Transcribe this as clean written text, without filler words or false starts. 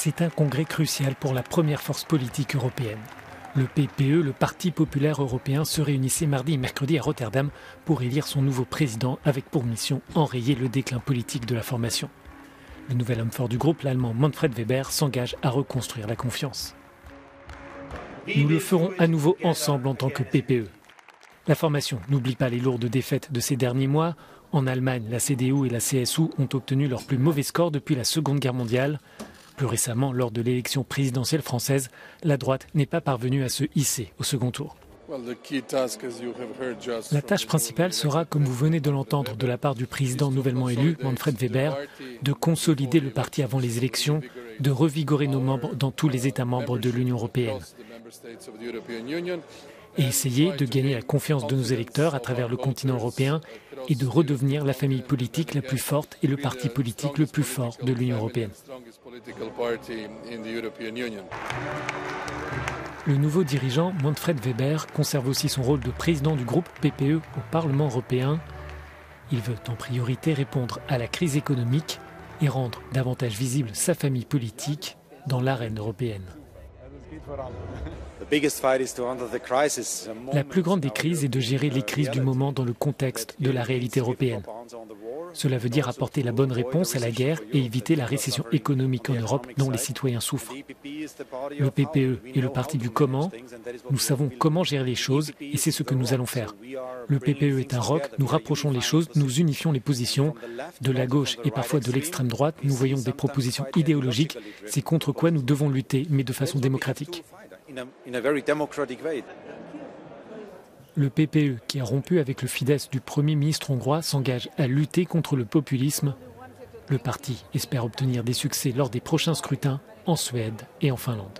C'est un congrès crucial pour la première force politique européenne. Le PPE, le Parti populaire européen, se réunissait mardi et mercredi à Rotterdam pour élire son nouveau président avec pour mission enrayer le déclin politique de la formation. Le nouvel homme fort du groupe, l'Allemand Manfred Weber, s'engage à reconstruire la confiance. Nous le ferons à nouveau ensemble en tant que PPE. La formation n'oublie pas les lourdes défaites de ces derniers mois. En Allemagne, la CDU et la CSU ont obtenu leur plus mauvais score depuis la Seconde Guerre mondiale. Plus récemment, lors de l'élection présidentielle française, la droite n'est pas parvenue à se hisser au second tour. La tâche principale sera, comme vous venez de l'entendre de la part du président nouvellement élu, Manfred Weber, de consolider le parti avant les élections, de revigorer nos membres dans tous les États membres de l'Union européenne et essayer de gagner la confiance de nos électeurs à travers le continent européen et de redevenir la famille politique la plus forte et le parti politique le plus fort de l'Union européenne. Le nouveau dirigeant, Manfred Weber, conserve aussi son rôle de président du groupe PPE au Parlement européen. Il veut en priorité répondre à la crise économique et rendre davantage visible sa famille politique dans l'arène européenne. La plus grande des crises est de gérer les crises du moment dans le contexte de la réalité européenne. Cela veut dire apporter la bonne réponse à la guerre et éviter la récession économique en Europe dont les citoyens souffrent. Le PPE est le parti du comment. Nous savons comment gérer les choses et c'est ce que nous allons faire. Le PPE est un roc, nous rapprochons les choses, nous unifions les positions. De la gauche et parfois de l'extrême droite, nous voyons des propositions idéologiques. C'est contre quoi nous devons lutter, mais de façon démocratique. Le PPE, qui a rompu avec le Fidesz du Premier ministre hongrois, s'engage à lutter contre le populisme. Le parti espère obtenir des succès lors des prochains scrutins en Suède et en Finlande.